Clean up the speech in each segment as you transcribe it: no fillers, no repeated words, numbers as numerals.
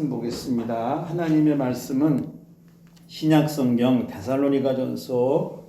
보겠습니다. 하나님의 말씀은 신약성경 데살로니가전서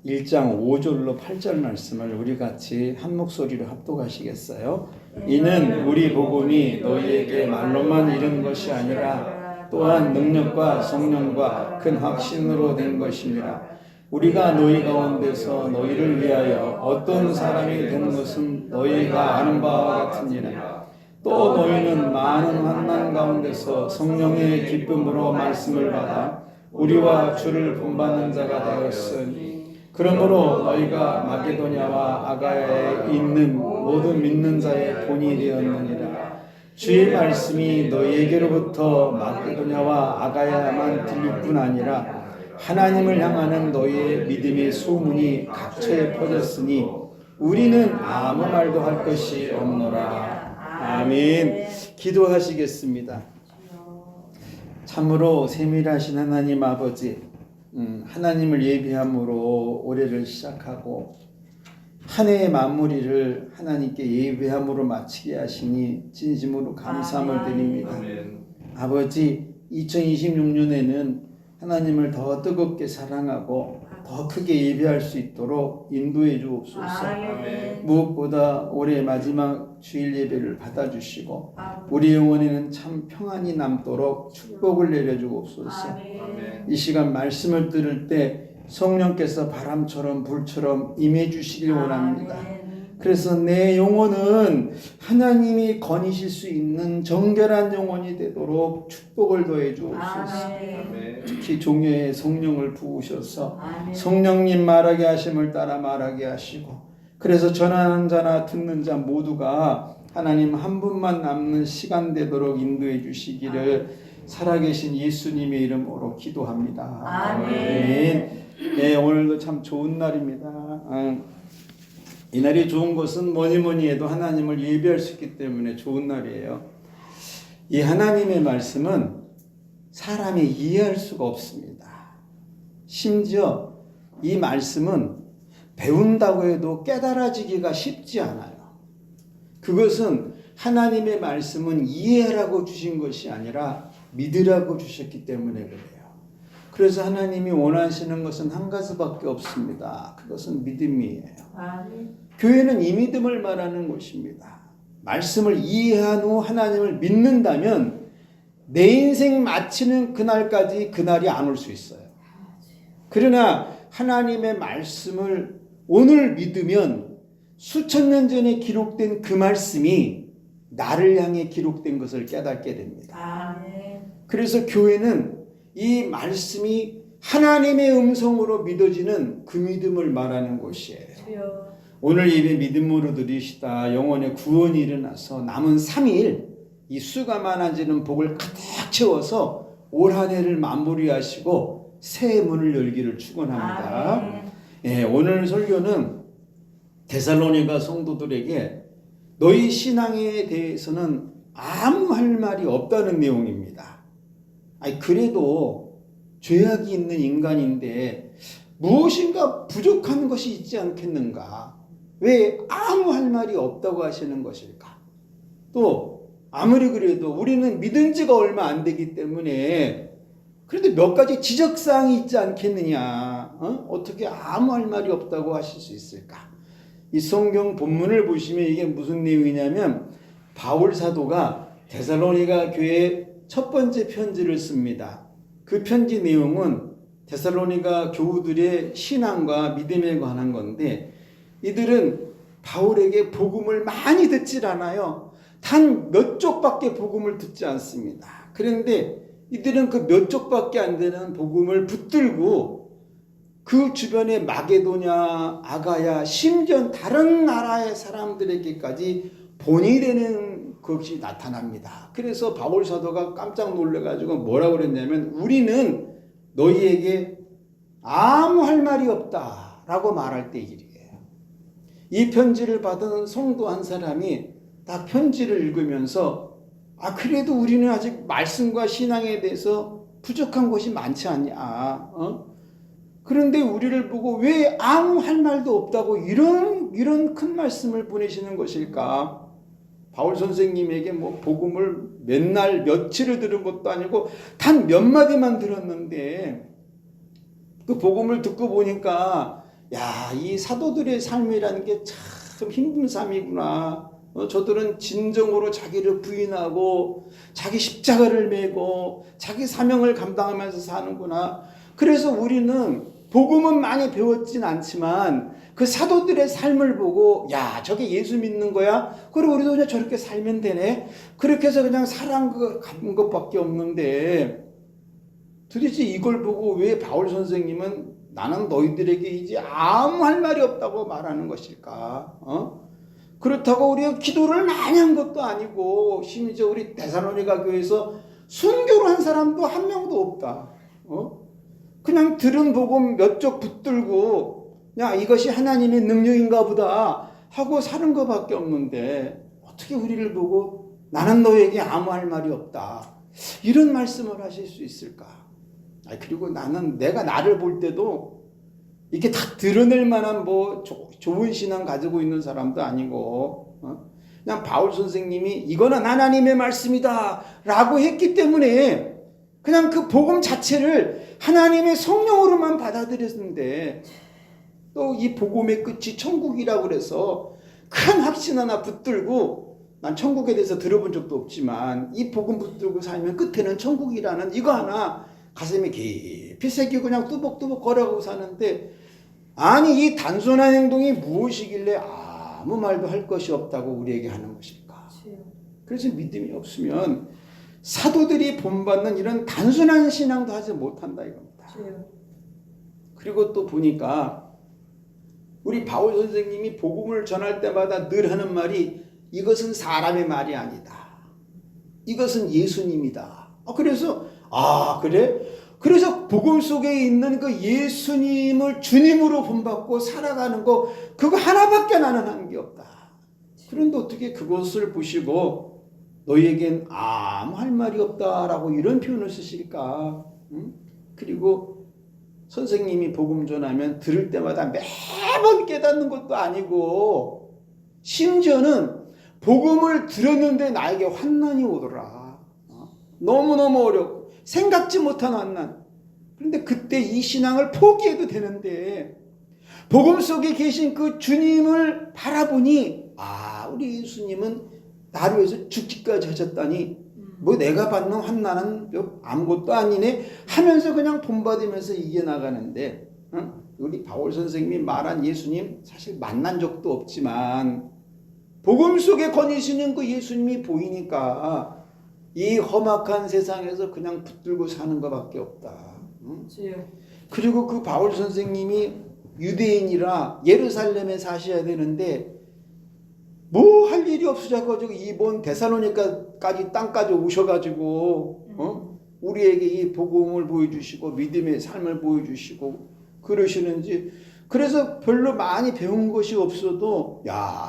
1장 5절로 8절 말씀을 우리 같이 한 목소리로 합독하시겠어요? 이는 우리 복음이 너희에게 말로만 이른 것이 아니라 또한 능력과 성령과 큰 확신으로 된 것이니라. 우리가 너희 가운데서 너희를 위하여 어떤 사람이 되는 것은 너희가 아는 바와 같으니라. 또 너희는 많은 환난 가운데서 성령의 기쁨으로 말씀을 받아 우리와 주를 본받는 자가 되었으니 그러므로 너희가 마게도냐와 아가야에 있는 모든 믿는 자의 본이 되었느니라. 주의 말씀이 너희에게로부터 마게도냐와 아가야만 들릴 뿐 아니라 하나님을 향하는 너희의 믿음의 소문이 각처에 퍼졌으니 우리는 아무 말도 할 것이 없노라. 아멘. 기도하시겠습니다. 참으로 세밀하신 하나님 아버지, 하나님을 예배함으로 올해를 시작하고 한 해의 마무리를 하나님께 예배함으로 마치게 하시니 진심으로 감사함을 드립니다. 아버지, 2026년에는 하나님을 더 뜨겁게 사랑하고 더 크게 예배할 수 있도록 인도해 주옵소서. 무엇보다 올해 마지막 주일 예배를 받아주시고 우리 영혼에는 참 평안이 남도록 축복을 내려주옵소서. 이 시간 말씀을 들을 때 성령께서 바람처럼 불처럼 임해 주시길 원합니다. 그래서 내 영혼은 하나님이 거니실 수 있는 정결한 영혼이 되도록 축복을 더해 주옵소서. 특히 종교에 성령을 부으셔서 성령님 말하게 하심을 따라 말하게 하시고, 그래서 전하는 자나 듣는 자 모두가 하나님 한 분만 남는 시간 되도록 인도해 주시기를 살아계신 예수님의 이름으로 기도합니다. 아멘. 네, 오늘도 참 좋은 날입니다. 이 날이 좋은 것은 뭐니 해도 하나님을 예배할 수 있기 때문에 좋은 날이에요. 이 하나님의 말씀은 사람이 이해할 수가 없습니다. 심지어 이 말씀은 배운다고 해도 깨달아지기가 쉽지 않아요. 그것은 하나님의 말씀은 이해하라고 주신 것이 아니라 믿으라고 주셨기 때문에 그래요. 그래서 하나님이 원하시는 것은 한 가지밖에 없습니다. 그것은 믿음이에요. 교회는 이 믿음을 말하는 것입니다. 말씀을 이해한 후 하나님을 믿는다면 내 인생 마치는 그날까지 그날이 안 올 수 있어요. 그러나 하나님의 말씀을 오늘 믿으면 수천 년 전에 기록된 그 말씀이 나를 향해 기록된 것을 깨닫게 됩니다. 그래서 교회는 이 말씀이 하나님의 음성으로 믿어지는 그 믿음을 말하는 곳이에요. 오늘 예배 믿음으로 드리시다 영혼의 구원이 일어나서 남은 3일 이 수가 많아지는 복을 가득 채워서 올 한 해를 마무리하시고 새해 문을 열기를 축원합니다. 예, 오늘 설교는 데살로니가 성도들에게 너희 신앙에 대해서는 아무 할 말이 없다는 내용입니다. 아니, 그래도 죄악이 있는 인간인데 무엇인가 부족한 것이 있지 않겠는가? 왜 아무 할 말이 없다고 하시는 것일까? 또 아무리 그래도 우리는 믿은 지가 얼마 안 되기 때문에 그래도 몇 가지 지적사항이 있지 않겠느냐? 어떻게 아무 할 말이 없다고 하실 수 있을까? 이 성경 본문을 보시면 이게 무슨 내용이냐면 바울 사도가 데살로니가 교회에 첫 번째 편지를 씁니다. 그 편지 내용은 데살로니가 교우들의 신앙과 믿음에 관한 건데 이들은 바울에게 복음을 많이 듣질 않아요. 단 몇 쪽밖에 복음을 듣지 않습니다. 그런데 이들은 그 몇 쪽밖에 안 되는 복음을 붙들고 그 주변에 마게도냐, 아가야, 심지어 다른 나라의 사람들에게까지 본이 되는 것이 나타납니다. 그래서 바울 사도가 깜짝 놀라가지고 뭐라고 그랬냐면 우리는 너희에게 아무 할 말이 없다라고 말할 때 일이에요. 이 편지를 받은 성도 한 사람이 딱 편지를 읽으면서 그래도 우리는 아직 말씀과 신앙에 대해서 부족한 것이 많지 않냐? 그런데 우리를 보고 왜 아무 할 말도 없다고 이런 큰 말씀을 보내시는 것일까? 바울 선생님에게 뭐 복음을 맨날 며칠을 들은 것도 아니고 단 몇 마디만 들었는데 그 복음을 듣고 보니까 야, 이 사도들의 삶이라는 게 참 힘든 삶이구나. 저들은 진정으로 자기를 부인하고 자기 십자가를 메고 자기 사명을 감당하면서 사는구나. 그래서 우리는 복음은 많이 배웠진 않지만 그 사도들의 삶을 보고 야, 저게 예수 믿는 거야? 그리고 우리도 그냥 저렇게 살면 되네. 그렇게 해서 그냥 살아간 것밖에 없는데 도대체 이걸 보고 왜 바울 선생님은 나는 너희들에게 이제 아무 할 말이 없다고 말하는 것일까? 그렇다고 우리가 기도를 많이 한 것도 아니고 심지어 우리 데살로니가 교회에서 순교를 한 사람도 한 명도 없다. 그냥 들은 복음 몇 쪽 붙들고 야, 이것이 하나님의 능력인가 보다 하고 사는 것밖에 없는데 어떻게 우리를 보고 나는 너에게 아무 할 말이 없다 이런 말씀을 하실 수 있을까? 그리고 나는 내가 나를 볼 때도 이렇게 다 드러낼 만한 뭐 좋은 신앙 가지고 있는 사람도 아니고 그냥 바울 선생님이 이거는 하나님의 말씀이다 라고 했기 때문에 그냥 그 복음 자체를 하나님의 성령으로만 받아들였는데 또 이 복음의 끝이 천국이라고 그래서 큰 확신 하나 붙들고 난 천국에 대해서 들어본 적도 없지만 이 복음 붙들고 살면 끝에는 천국이라는 이거 하나 가슴에 깊이 새기고 그냥 뚜벅뚜벅 걸어가고 사는데 아니 이 단순한 행동이 무엇이길래 아무 말도 할 것이 없다고 우리에게 하는 것일까? 그래서 믿음이 없으면 사도들이 본받는 이런 단순한 신앙도 하지 못한다 이겁니다. 그리고 또 보니까 우리 바울 선생님이 복음을 전할 때마다 늘 하는 말이 이것은 사람의 말이 아니다. 이것은 예수님이다. 그래서 그래? 그래서 복음 속에 있는 그 예수님을 주님으로 본받고 살아가는 거 그거 하나밖에 나는 한 게 없다. 그런데 어떻게 그것을 보시고 너희에겐 아무 할 말이 없다라고 이런 표현을 쓰실까? 그리고 선생님이 복음 전하면 들을 때마다 매번 깨닫는 것도 아니고 심지어는 복음을 들었는데 나에게 환난이 오더라. 너무너무 어렵고 생각지 못한 환난. 그런데 그때 이 신앙을 포기해도 되는데 복음 속에 계신 그 주님을 바라보니 우리 예수님은 나를 위해서 죽기까지 하셨다니 뭐 내가 받는 환난은 아무것도 아니네 하면서 그냥 본받으면서 이겨나가는데 우리 바울 선생님이 말한 예수님 사실 만난 적도 없지만 복음 속에 거니시는 그 예수님이 보이니까 이 험악한 세상에서 그냥 붙들고 사는 것밖에 없다. 그리고 그 바울 선생님이 유대인이라 예루살렘에 사셔야 되는데 뭐 할 일이 없으셔가지고 이번 데살로니가까지 땅까지 오셔가지고 우리에게 이 복음을 보여주시고 믿음의 삶을 보여주시고 그러시는지 그래서 별로 많이 배운 것이 없어도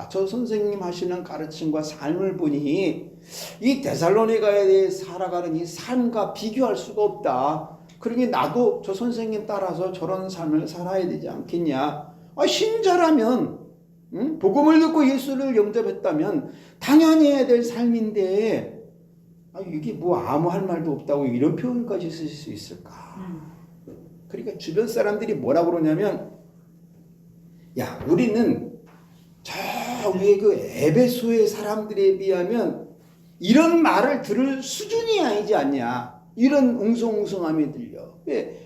저 선생님 하시는 가르침과 삶을 보니 이 데살로니가에 대해 살아가는 이 삶과 비교할 수가 없다. 그러니 나도 저 선생님 따라서 저런 삶을 살아야 되지 않겠냐. 신자라면 복음을 듣고 예수를 영접했다면 당연히 해야 될 삶인데 이게 뭐 아무 할 말도 없다고 이런 표현까지 쓸 수 있을까? 그러니까 주변 사람들이 뭐라 그러냐면 우리는 저 위에 그 에베소의 사람들에 비하면 이런 말을 들을 수준이 아니지 않냐. 이런 웅성웅성함이 들려. 왜?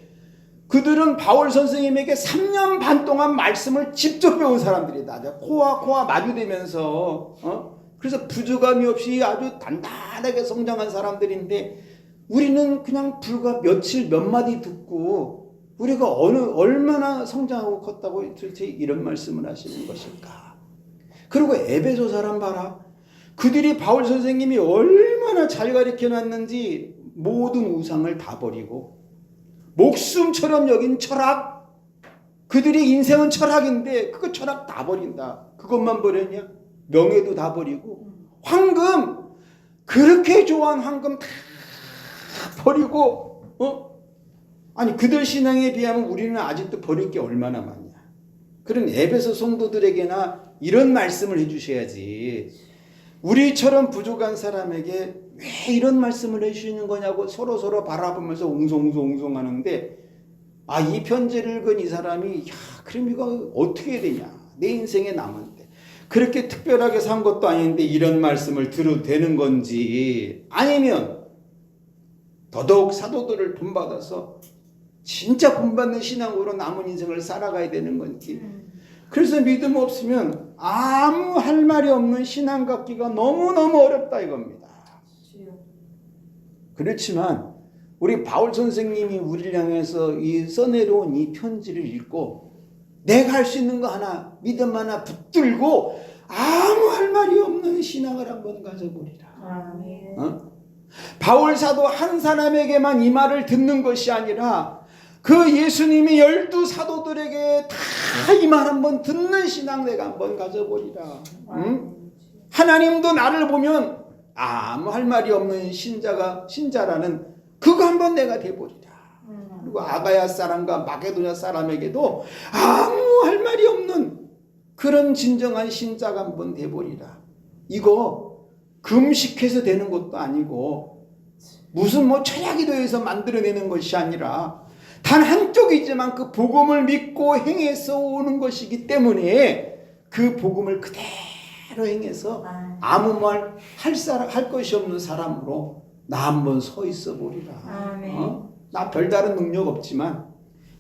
그들은 바울 선생님에게 3년 반 동안 말씀을 직접 배운 사람들이다. 코와 마주대면서 그래서 부족함이 없이 아주 단단하게 성장한 사람들인데 우리는 그냥 불과 며칠 몇 마디 듣고 우리가 얼마나 성장하고 컸다고 도대체 이런 말씀을 하시는 것일까? 그리고 에베소 사람 봐라. 그들이 바울 선생님이 얼마나 잘 가르쳐놨는지 모든 우상을 다 버리고 목숨처럼 여긴 철학, 그들의 인생은 철학인데 그거 철학 다 버린다. 그것만 버렸냐? 명예도 다 버리고 황금, 그렇게 좋아한 황금 다 버리고 아니 그들 신앙에 비하면 우리는 아직도 버릴 게 얼마나 많냐. 그런 에베소 성도들에게나 이런 말씀을 해주셔야지. 우리처럼 부족한 사람에게 왜 이런 말씀을 해주시는 거냐고 서로 바라보면서 웅성웅성 하는데, 이 편지를 읽은 이 사람이, 그럼 이거 어떻게 해야 되냐, 내 인생에 남은데 그렇게 특별하게 산 것도 아닌데 이런 말씀을 들어도 되는 건지, 아니면 더더욱 사도들을 본받아서 진짜 본받는 신앙으로 남은 인생을 살아가야 되는 건지. 그래서 믿음 없으면 아무 할 말이 없는 신앙 갖기가 너무너무 어렵다 이겁니다. 그렇지만 우리 바울 선생님이 우리를 향해서 이 써내려온 이 편지를 읽고 내가 할 수 있는 거 하나, 믿음 하나 붙들고 아무 할 말이 없는 신앙을 한번 가져보리라. 바울 사도 한 사람에게만 이 말을 듣는 것이 아니라 그 예수님이 12 사도들에게 다 이 말 한번 듣는 신앙 내가 한번 가져보리라. 하나님도 나를 보면 아무 할 말이 없는 신자라는 그거 한번 내가 돼보리라. 그리고 아가야 사람과 마게도냐 사람에게도 아무 할 말이 없는 그런 진정한 신자가 한번 돼보리라. 이거 금식해서 되는 것도 아니고 무슨 철학이 되어서 만들어내는 것이 아니라 단 한쪽이지만 그 복음을 믿고 행해서 오는 것이기 때문에 그 복음을 그대로 행해서 아무 말 할 것이 없는 사람으로 나 한번 서 있어 보리라. 나 별다른 능력 없지만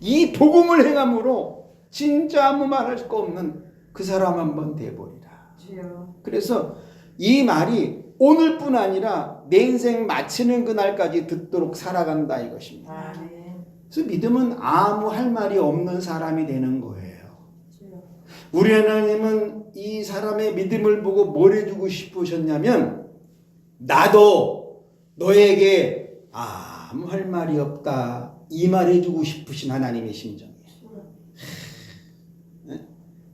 이 복음을 행함으로 진짜 아무 말 할 거 없는 그 사람 한번 돼보리라. 그래서 이 말이 오늘뿐 아니라 내 인생 마치는 그날까지 듣도록 살아간다 이것입니다. 그래서 믿음은 아무 할 말이 없는 사람이 되는 거예요. 우리 하나님은 이 사람의 믿음을 보고 뭘 해주고 싶으셨냐면, 나도 너에게 아무 할 말이 없다 이 말 해주고 싶으신 하나님의 심정이에요.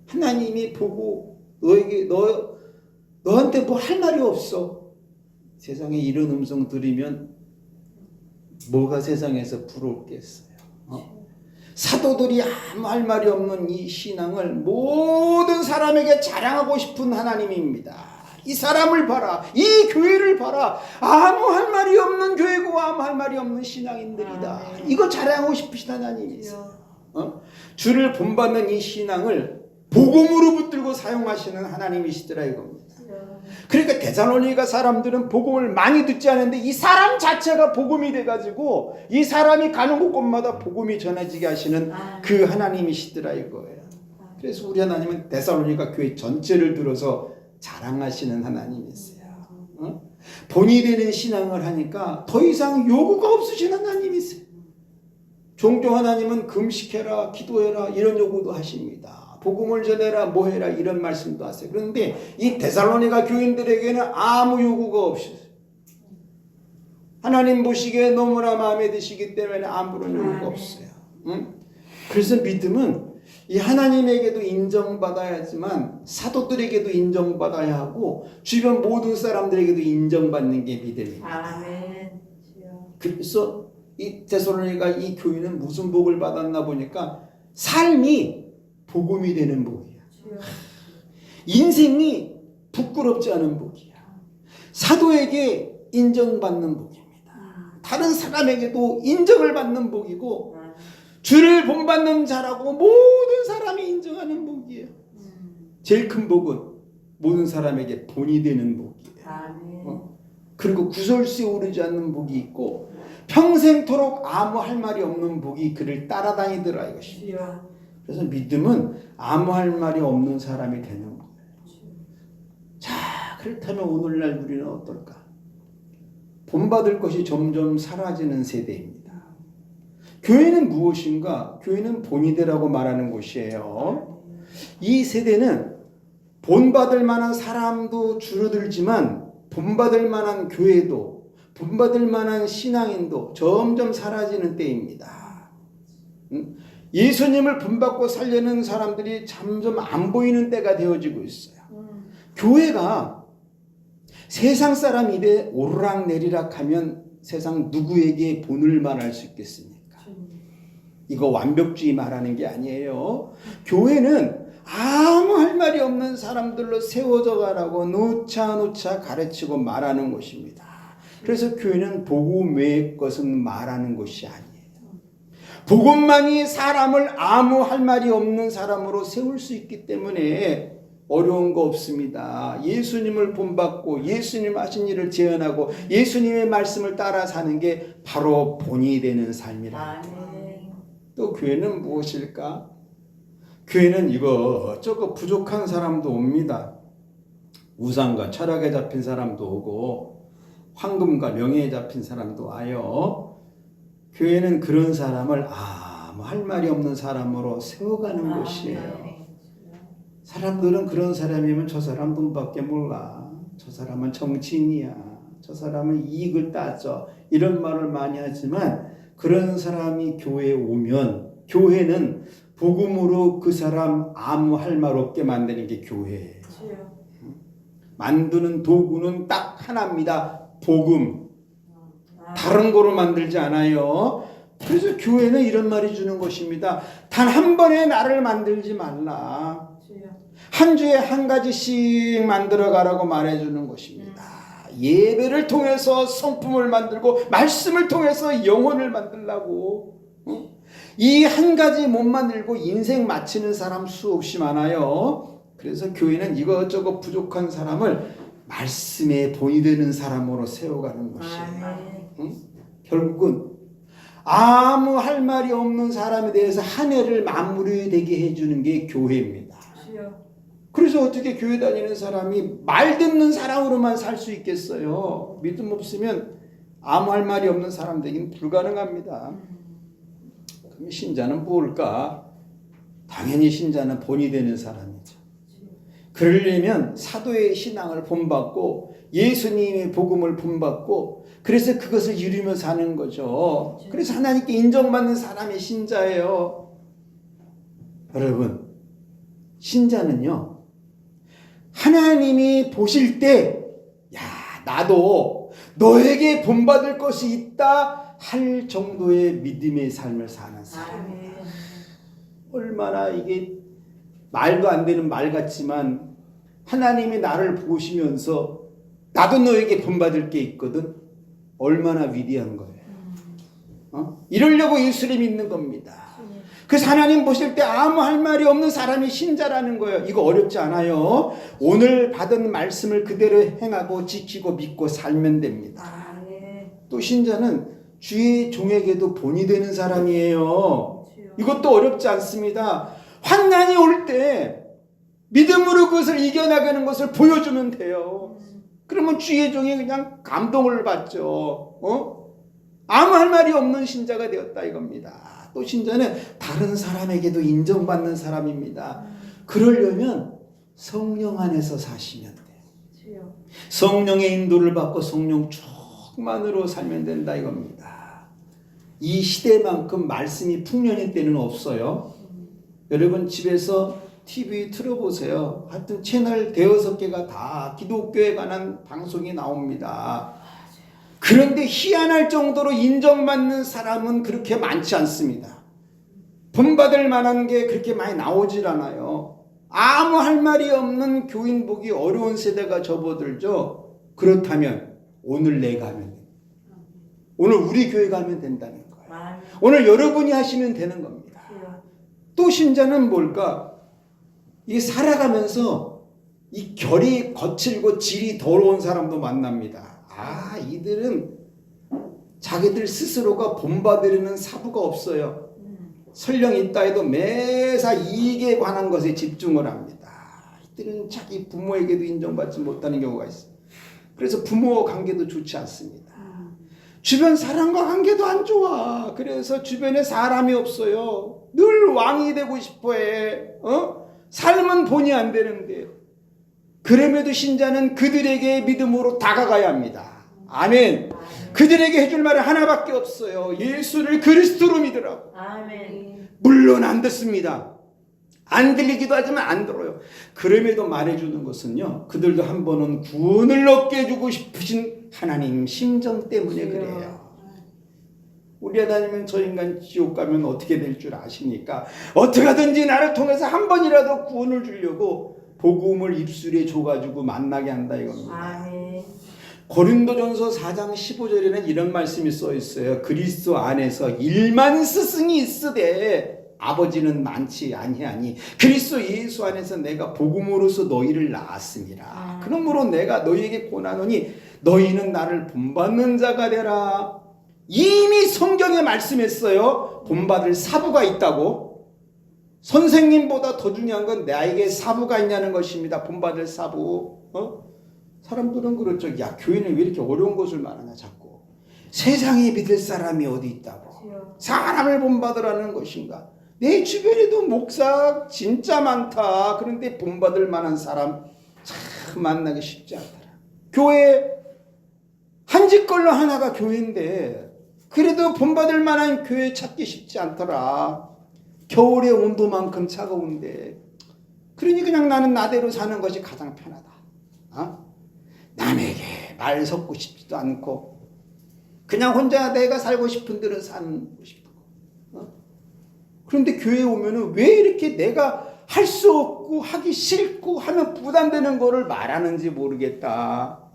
하나님이 보고 너한테 뭐 할 말이 없어. 세상에 이런 음성 들으면 뭐가 세상에서 부러웠겠어요. 사도들이 아무 할 말이 없는 이 신앙을 모든 사람에게 자랑하고 싶은 하나님입니다. 이 사람을 봐라, 이 교회를 봐라, 아무 할 말이 없는 교회고 아무 할 말이 없는 신앙인들이다. 이거 자랑하고 싶으신 하나님이세요. 주를 본받는 이 신앙을 복음으로 붙들고 사용하시는 하나님이시더라 이겁니다. 그러니까 데살로니가 사람들은 복음을 많이 듣지 않는데 이 사람 자체가 복음이 돼가지고 이 사람이 가는 곳곳마다 복음이 전해지게 하시는 그 하나님이시더라 이거예요. 그래서 우리 하나님은 데살로니가 교회 전체를 들어서 자랑하시는 하나님이세요. 본이 되는 신앙을 하니까 더 이상 요구가 없으신 하나님이세요. 종종 하나님은 금식해라, 기도해라 이런 요구도 하십니다. 복음을 전해라, 뭐해라 이런 말씀도 하세요. 그런데 이 데살로니가 교인들에게는 아무 요구가 없어요. 하나님 보시기에 너무나 마음에 드시기 때문에 아무런 요구가 없어요. 그래서 믿음은 이 하나님에게도 인정받아야지만 사도들에게도 인정받아야 하고 주변 모든 사람들에게도 인정받는 게 믿음입니다. 그래서 이 데살로니가 이 교인은 무슨 복을 받았나 보니까 삶이 복음이 되는 복이야. 인생이 부끄럽지 않은 복이야. 사도에게 인정받는 복입니다. 다른 사람에게도 인정을 받는 복이고 주를 본받는 자라고 모든 사람이 인정하는 복이에요. 제일 큰 복은 모든 사람에게 본이 되는 복이에요. 그리고 구설수에 오르지 않는 복이 있고 평생토록 아무 할 말이 없는 복이 그를 따라다니더라 이것입니다. 그래서 믿음은 아무 할 말이 없는 사람이 되는 거예요. 자, 그렇다면 오늘날 우리는 어떨까? 본받을 것이 점점 사라지는 세대입니다. 교회는 무엇인가? 교회는 본이되라고 말하는 곳이에요. 이 세대는 본받을 만한 사람도 줄어들지만 본받을 만한 교회도 본받을 만한 신앙인도 점점 사라지는 때입니다. 예수님을 본받고 살려는 사람들이 점점 안 보이는 때가 되어지고 있어요. 교회가 세상 사람 입에 오르락내리락 하면 세상 누구에게 본을 말할 수 있겠습니까? 이거 완벽주의 말하는 게 아니에요. 교회는 아무 할 말이 없는 사람들로 세워져 가라고 누차 가르치고 말하는 것입니다. 그래서 교회는 복음 외의 것은 말하는 것이 아니에요. 복음만이 사람을 아무 할 말이 없는 사람으로 세울 수 있기 때문에 어려운 거 없습니다. 예수님을 본받고 예수님 하신 일을 재현하고 예수님의 말씀을 따라 사는 게 바로 본이 되는 삶이라. 또 교회는 무엇일까? 교회는 이것저것 부족한 사람도 옵니다. 우상과 철학에 잡힌 사람도 오고 황금과 명예에 잡힌 사람도 와요. 교회는 그런 사람을 아무 할 말이 없는 사람으로 세워가는 것이에요. 사람들은 그런 사람이면 저 사람 돈밖에 몰라. 저 사람은 정치인이야. 저 사람은 이익을 따져. 이런 말을 많이 하지만 그런 사람이 교회에 오면 교회는 복음으로 그 사람 아무 할 말 없게 만드는 게 교회예요. 만드는 도구는 딱 하나입니다. 복음. 다른 거로 만들지 않아요. 그래서 교회는 이런 말이 주는 것입니다. 단 한 번에 나를 만들지 말라. 한 주에 한 가지씩 만들어 가라고 말해주는 것입니다. 예배를 통해서 성품을 만들고 말씀을 통해서 영혼을 만들라고. 이 한 가지 못 만들고 인생 마치는 사람 수없이 많아요. 그래서 교회는 이것저것 부족한 사람을 말씀에 본이 되는 사람으로 세워가는 것이에요. 결국은 아무 할 말이 없는 사람에 대해서 한 해를 마무리되게 해주는 게 교회입니다. 그래서 어떻게 교회 다니는 사람이 말 듣는 사람으로만 살 수 있겠어요? 믿음 없으면 아무 할 말이 없는 사람 되긴 불가능합니다. 그럼 신자는 뭘까? 당연히 신자는 본이 되는 사람이죠. 그러려면 사도의 신앙을 본받고 예수님의 복음을 본받고 그래서 그것을 이루며 사는 거죠. 그래서 하나님께 인정받는 사람이 신자예요. 여러분, 신자는요, 하나님이 보실 때, 야, 나도 너에게 본받을 것이 있다 할 정도의 믿음의 삶을 사는 사람이에요. 얼마나 이게 말도 안 되는 말 같지만 하나님이 나를 보시면서 나도 너에게 본받을 게 있거든. 얼마나 위대한 거예요. 이러려고 예수를 믿는 겁니다. 그래서 하나님 보실 때 아무 할 말이 없는 사람이 신자라는 거예요. 이거 어렵지 않아요. 오늘 받은 말씀을 그대로 행하고 지키고 믿고 살면 됩니다. 또 신자는 주의 종에게도 본이 되는 사람이에요. 이것도 어렵지 않습니다. 환난이 올 때 믿음으로 그것을 이겨나가는 것을 보여주면 돼요. 그러면 주의 종이 그냥 감동을 받죠. 아무 할 말이 없는 신자가 되었다 이겁니다. 또 신자는 다른 사람에게도 인정받는 사람입니다. 그러려면 성령 안에서 사시면 돼요. 성령의 인도를 받고 성령 충만으로 살면 된다 이겁니다. 이 시대만큼 말씀이 풍년일 때는 없어요. 여러분 집에서 TV 틀어보세요. 하여튼 채널 대여섯 개가 다 기독교에 관한 방송이 나옵니다. 그런데 희한할 정도로 인정받는 사람은 그렇게 많지 않습니다. 본받을 만한 게 그렇게 많이 나오질 않아요. 아무 할 말이 없는 교인 보기 어려운 세대가 접어들죠. 그렇다면 오늘 내가 하면 됩니다. 오늘 우리 교회 가면 된다는 거예요. 오늘 여러분이 하시면 되는 겁니다. 또 신자는 뭘까? 이 살아가면서 이 결이 거칠고 질이 더러운 사람도 만납니다. 이들은 자기들 스스로가 본받으려는 사부가 없어요. 설령 있다 해도 매사 이익에 관한 것에 집중을 합니다. 이들은 자기 부모에게도 인정받지 못하는 경우가 있어요. 그래서 부모 관계도 좋지 않습니다. 주변 사람과 관계도 안 좋아. 그래서 주변에 사람이 없어요. 늘 왕이 되고 싶어해. 삶은 본이 안 되는데. 그럼에도 신자는 그들에게 믿음으로 다가가야 합니다. 아멘. 그들에게 해줄 말은 하나밖에 없어요. 예수를 그리스도로 믿으라고. 아멘. 물론 안 듣습니다. 안 들리기도 하지만 안 들어요. 그럼에도 말해주는 것은요, 그들도 한 번은 구원을 얻게 해주고 싶으신 하나님 심정 때문에 그래요. 우리 하나님은 저 인간 지옥 가면 어떻게 될 줄 아십니까? 어떻게 하든지 나를 통해서 한 번이라도 구원을 주려고 복음을 입술에 줘가지고 만나게 한다 이겁니다. 아멘. 고린도전서 4장 15절에는 이런 말씀이 써 있어요. 그리스도 안에서 일만 스승이 있으되 아버지는 많지 아니하니 그리스도 예수 안에서 내가 복음으로서 너희를 낳았습니다. 그러므로 내가 너희에게 권하노니 너희는 나를 본받는 자가 되라. 이미 성경에 말씀했어요. 본받을 사부가 있다고. 선생님보다 더 중요한 건 나에게 사부가 있냐는 것입니다. 본받을 사부. 사람들은 그렇죠. 야, 교회는 왜 이렇게 어려운 것을 말하냐 자꾸. 세상에 믿을 사람이 어디 있다고. 사람을 본받으라는 것인가. 내 주변에도 목사 진짜 많다. 그런데 본받을 만한 사람 참 만나기 쉽지 않더라. 교회 한 집걸로 하나가 교회인데 그래도 본받을 만한 교회 찾기 쉽지 않더라. 겨울의 온도만큼 차가운데. 그러니 그냥 나는 나대로 사는 것이 가장 편하다. 남에게 말 섞고 싶지도 않고 그냥 혼자 내가 살고 싶은 대로 사는 것이고. 그런데 교회에 오면은 왜 이렇게 내가 할 수 없고 하기 싫고 하면 부담되는 거를 말하는지 모르겠다.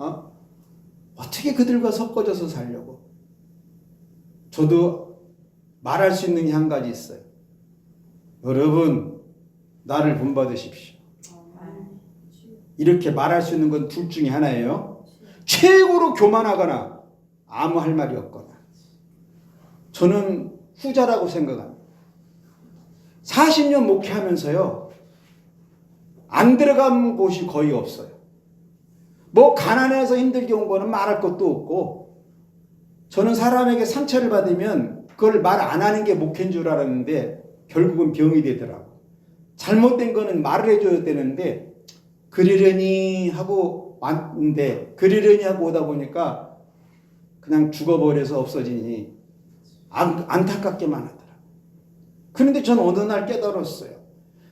어떻게 그들과 섞어져서 살려고. 저도 말할 수 있는 게 한 가지 있어요. 여러분 나를 본받으십시오. 이렇게 말할 수 있는 건 둘 중에 하나예요. 최고로 교만하거나 아무 할 말이 없거나. 저는 후자라고 생각합니다. 40년 목회하면서요. 안 들어간 곳이 거의 없어요. 뭐 가난해서 힘들게 온 거는 말할 것도 없고 저는 사람에게 상처를 받으면 그걸 말 안 하는 게 목회인 줄 알았는데 결국은 병이 되더라고. 잘못된 거는 말을 해줘야 되는데 그러려니 하고 왔는데 그러려니 하고 오다 보니까 그냥 죽어버려서 없어지니 안타깝게만 하더라. 그런데 전 어느 날 깨달았어요.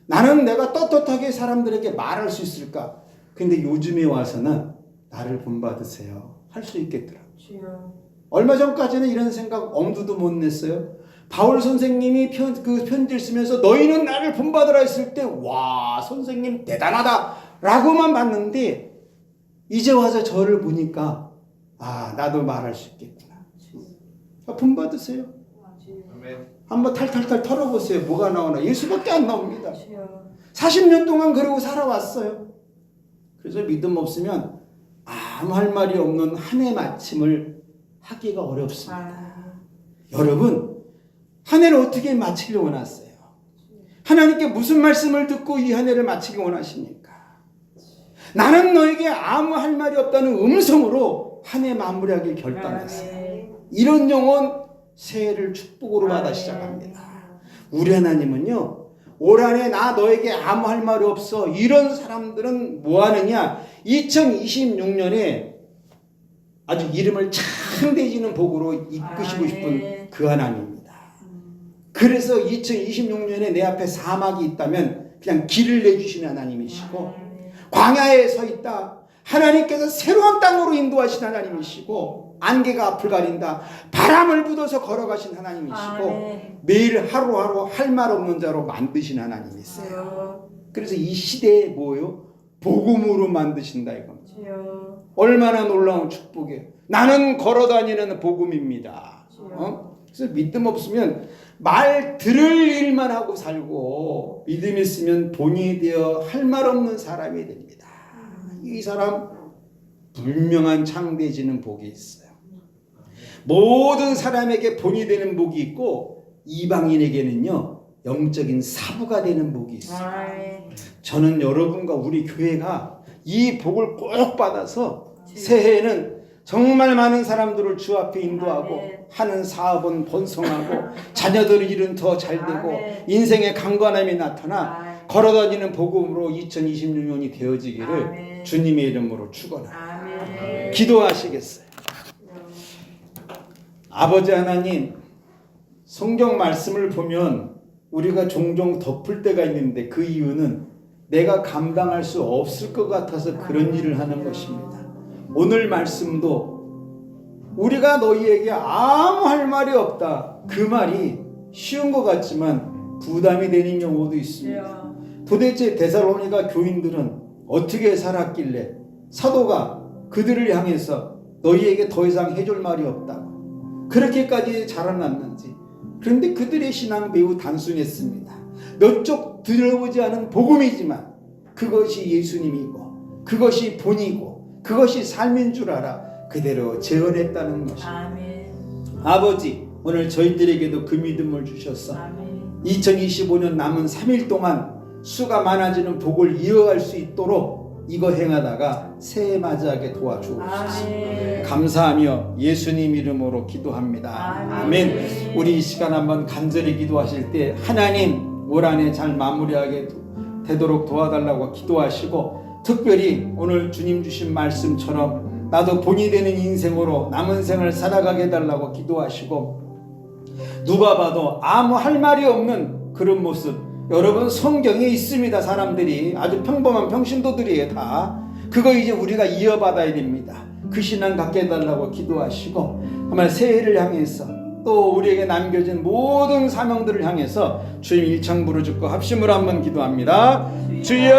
나는 내가 떳떳하게 사람들에게 말할 수 있을까? 근데 요즘에 와서는 나를 본받으세요. 할 수 있겠더라고요. 얼마 전까지는 이런 생각 엄두도 못 냈어요. 바울 선생님이 그 편지를 쓰면서 너희는 나를 본받으라 했을 때 와 선생님 대단하다 라고만 봤는데 이제 와서 저를 보니까 나도 말할 수 있겠구나. 본받으세요. 한번 탈탈탈 털어보세요. 뭐가 나오나. 예수밖에 안 나옵니다. 40년 동안 그러고 살아왔어요. 그래서 믿음 없으면 아무 할 말이 없는 한 해 마침을 하기가 어렵습니다. 여러분 한 해를 어떻게 마치길 원하세요? 하나님께 무슨 말씀을 듣고 이 한 해를 마치기 원하십니까? 나는 너에게 아무 할 말이 없다는 음성으로 한 해 마무리하길 결단했어요. 이런 영혼 새해를 축복으로 받아 시작합니다. 우리 하나님은요. 올 한 해 나 너에게 아무 할 말이 없어. 이런 사람들은 뭐 하느냐? 2026년에 아주 이름을 창대해지는 복으로 이끄시고 싶은 그 하나님입니다. 그래서 2026년에 내 앞에 사막이 있다면 그냥 길을 내주시는 하나님이시고 광야에 서 있다. 하나님께서 새로운 땅으로 인도하신 하나님이시고 안개가 앞을 가린다. 바람을 불어서 걸어가신 하나님이시고 매일 하루하루 할 말 없는 자로 만드신 하나님이세요. 그래서 이 시대에 뭐요? 복음으로 만드신다 이겁니다. 얼마나 놀라운 축복이에요. 나는 걸어다니는 복음입니다. 그래서 믿음 없으면 말 들을 일만 하고 살고 믿음 있으면 본이 되어 할 말 없는 사람이 됩니다. 이 사람 분명한 창대해지는 복이 있어요. 모든 사람에게 본이 되는 복이 있고 이방인에게는요 영적인 사부가 되는 복이 있어요. 저는 여러분과 우리 교회가 이 복을 꼭 받아서 새해에는 정말 많은 사람들을 주 앞에 인도하고 하는 사업은 번성하고 자녀들의 일은 더 잘 되고 인생의 강건함이 나타나 걸어다니는 복음으로 2026년이 되어지기를 주님의 이름으로 축원합니다. 기도하시겠어요? 아버지 하나님, 성경 말씀을 보면 우리가 종종 덮을 때가 있는데 그 이유는 내가 감당할 수 없을 것 같아서 그런 일을 하는 것입니다. 오늘 말씀도 우리가 너희에게 아무 할 말이 없다. 그 말이 쉬운 것 같지만 부담이 되는 경우도 있습니다. 도대체 데살로니가 교인들은 어떻게 살았길래 사도가 그들을 향해서 너희에게 더 이상 해줄 말이 없다고 그렇게까지 자라났는지. 그런데 그들의 신앙은 매우 단순했습니다. 몇 쪽 들어보지 않은 복음이지만 그것이 예수님이고 그것이 본이고 그것이 삶인 줄 알아 그대로 재현했다는 것입니다. 아버지, 오늘 저희들에게도 그 믿음을 주셨어. 2025년 남은 3일 동안 수가 많아지는 복을 이어갈 수 있도록 이거 행하다가 새해 맞이하게 도와주옵소서. 감사하며 예수님 이름으로 기도합니다. 아멘. 우리 이 시간 한번 간절히 기도하실 때 하나님 올 한 해 잘 마무리하게 되도록 도와달라고 기도하시고, 특별히 오늘 주님 주신 말씀처럼 나도 본이 되는 인생으로 남은 생을 살아가게 해달라고 기도하시고, 누가 봐도 아무 할 말이 없는 그런 모습, 여러분 성경에 있습니다. 사람들이 아주 평범한 평신도들이에요. 다 그거 이제 우리가 이어받아야 됩니다. 그 신앙 갖게 해달라고 기도하시고, 정말 새해를 향해서 또 우리에게 남겨진 모든 사명들을 향해서 주님 일창 부르짖고 합심으로 한번 기도합니다. 주여